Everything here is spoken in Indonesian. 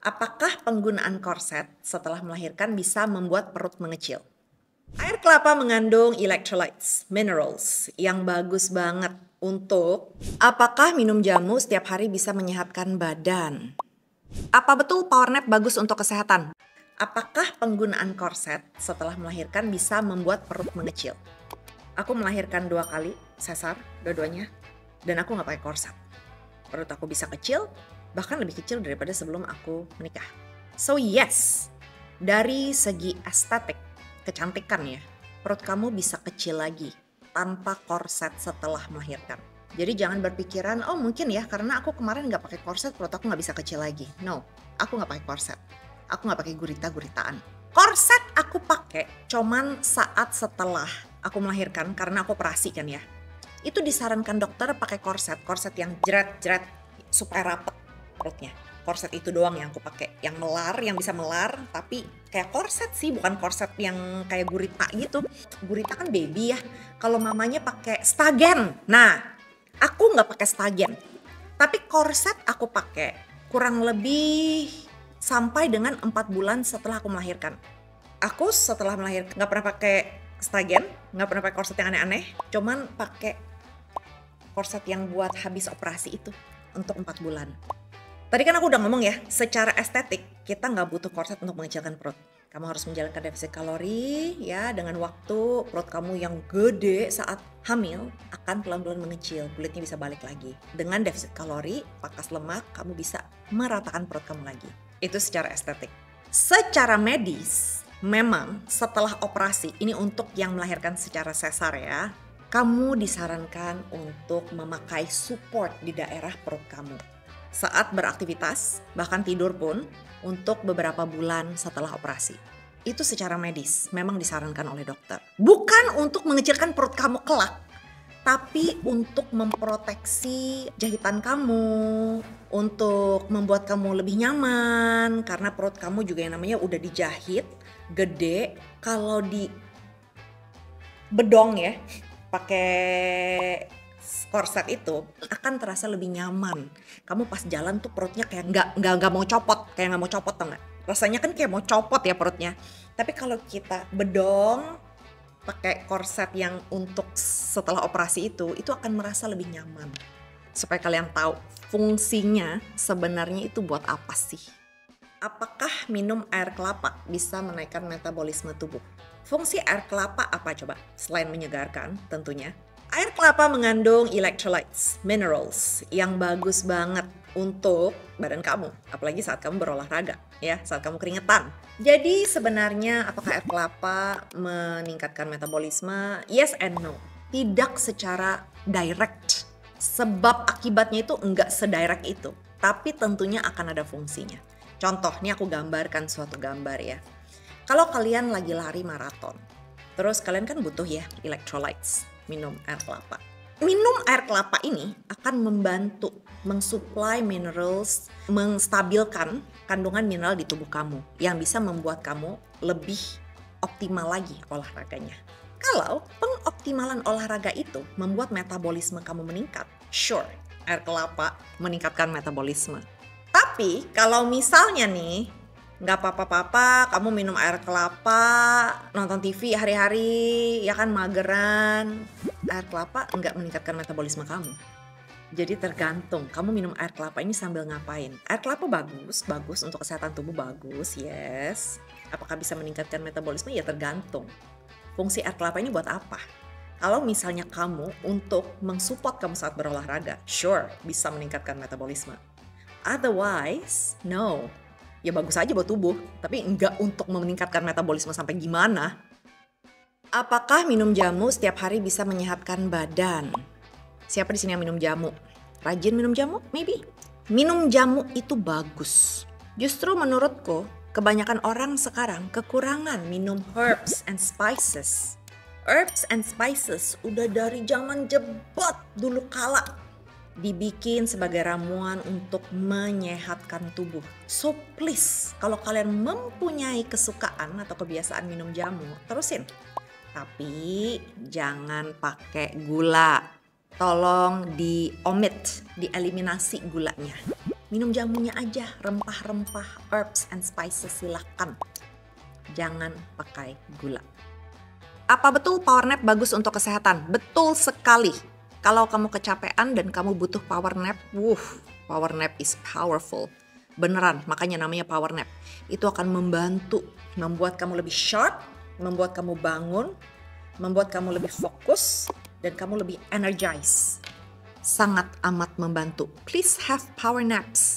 Apakah penggunaan korset setelah melahirkan bisa membuat perut mengecil? Air kelapa mengandung electrolytes, minerals yang bagus banget untuk apakah minum jamu setiap hari bisa menyehatkan badan? Apa betul power nap bagus untuk kesehatan? Apakah penggunaan korset setelah melahirkan bisa membuat perut mengecil? Aku melahirkan 2 kali, sesar, dua-duanya, dan aku nggak pakai korset. Perut aku bisa kecil, bahkan lebih kecil daripada sebelum aku menikah. So yes, dari segi estetik, kecantikan ya, perut kamu bisa kecil lagi tanpa korset setelah melahirkan. Jadi jangan berpikiran, oh mungkin ya karena aku kemarin nggak pakai korset perut aku nggak bisa kecil lagi. No, aku nggak pakai korset. Aku nggak pakai gurita-guritaan. Korset aku pakai cuman saat setelah aku melahirkan karena aku operasi kan ya. Itu disarankan dokter pakai korset yang jeret-jeret supaya rapet perutnya. Korset itu doang yang aku pakai, yang melar, yang bisa melar, tapi kayak korset sih, bukan korset yang kayak gurita gitu. Gurita kan baby ya. Kalau mamanya pakai stagen. Nah, aku nggak pakai stagen. Tapi korset aku pakai kurang lebih sampai dengan 4 bulan setelah aku melahirkan. Aku setelah melahirkan nggak pernah pakai stagen, nggak pernah pakai korset yang aneh-aneh, cuman pakai korset yang buat habis operasi itu untuk 4 bulan. Tadi kan aku udah ngomong ya, secara estetik kita nggak butuh korset untuk mengecilkan perut. Kamu harus menjalankan defisit kalori ya, dengan waktu perut kamu yang gede saat hamil akan pelan-pelan mengecil, kulitnya bisa balik lagi. Dengan defisit kalori, pangkas lemak, kamu bisa meratakan perut kamu lagi. Itu secara estetik. Secara medis, memang setelah operasi, ini untuk yang melahirkan secara sesar ya, kamu disarankan untuk memakai support di daerah perut kamu. Saat beraktivitas, bahkan tidur pun, untuk beberapa bulan setelah operasi. Itu secara medis, memang disarankan oleh dokter. Bukan untuk mengecilkan perut kamu kelak, tapi untuk memproteksi jahitan kamu, untuk membuat kamu lebih nyaman, karena perut kamu juga yang namanya udah dijahit, gede. Kalau di bedong ya, pakai korset itu akan terasa lebih nyaman. Kamu pas jalan tuh perutnya kayak nggak mau copot, tau nggak? Rasanya kan kayak mau copot ya perutnya. Tapi kalau kita bedong pakai korset yang untuk setelah operasi itu akan merasa lebih nyaman. Supaya kalian tahu fungsinya sebenarnya itu buat apa sih? Apakah minum air kelapa bisa menaikkan metabolisme tubuh? Fungsi air kelapa apa coba? Selain menyegarkan tentunya. Air kelapa mengandung electrolytes, minerals yang bagus banget untuk badan kamu. Apalagi saat kamu berolahraga ya, saat kamu keringetan. Jadi sebenarnya apakah air kelapa meningkatkan metabolisme? Yes and no. Tidak secara direct. Sebab akibatnya itu enggak sedirect itu. Tapi tentunya akan ada fungsinya. Contoh, ini aku gambarkan suatu gambar ya. Kalau kalian lagi lari maraton, terus kalian kan butuh ya electrolytes, minum air kelapa. Minum air kelapa ini akan membantu mensuplai minerals, menstabilkan kandungan mineral di tubuh kamu yang bisa membuat kamu lebih optimal lagi olahraganya. Kalau pengoptimalan olahraga itu membuat metabolisme kamu meningkat, sure, air kelapa meningkatkan metabolisme. Tapi kalau misalnya nih, nggak apa-apa, kamu minum air kelapa, nonton TV hari-hari, ya kan mageran, air kelapa nggak meningkatkan metabolisme kamu. Jadi tergantung, kamu minum air kelapa ini sambil ngapain. Air kelapa bagus untuk kesehatan tubuh bagus, yes. Apakah bisa meningkatkan metabolisme? Ya tergantung. Fungsi air kelapa ini buat apa? Kalau misalnya kamu untuk mensupport kamu saat berolahraga, sure bisa meningkatkan metabolisme. Otherwise, no. Ya bagus aja buat tubuh, tapi enggak untuk meningkatkan metabolisme sampai gimana. Apakah minum jamu setiap hari bisa menyehatkan badan? Siapa di sini yang minum jamu? Rajin minum jamu? Maybe. Minum jamu itu bagus. Justru menurutku, kebanyakan orang sekarang kekurangan minum herbs and spices. Herbs and spices udah dari zaman jebot dulu kala dibikin sebagai ramuan untuk menyehatkan tubuh. So please, kalau kalian mempunyai kesukaan atau kebiasaan minum jamu, terusin. Tapi jangan pakai gula. Tolong diomit, dieliminasi gulanya. Minum jamunya aja, rempah-rempah, herbs and spices silahkan. Jangan pakai gula. Apa betul power nap bagus untuk kesehatan? Betul sekali. Kalau kamu kecapean dan kamu butuh power nap, power nap is powerful. Beneran, makanya namanya power nap. Itu akan membantu, membuat kamu lebih sharp, membuat kamu bangun, membuat kamu lebih fokus, dan kamu lebih energized. Sangat amat membantu. Please have power naps.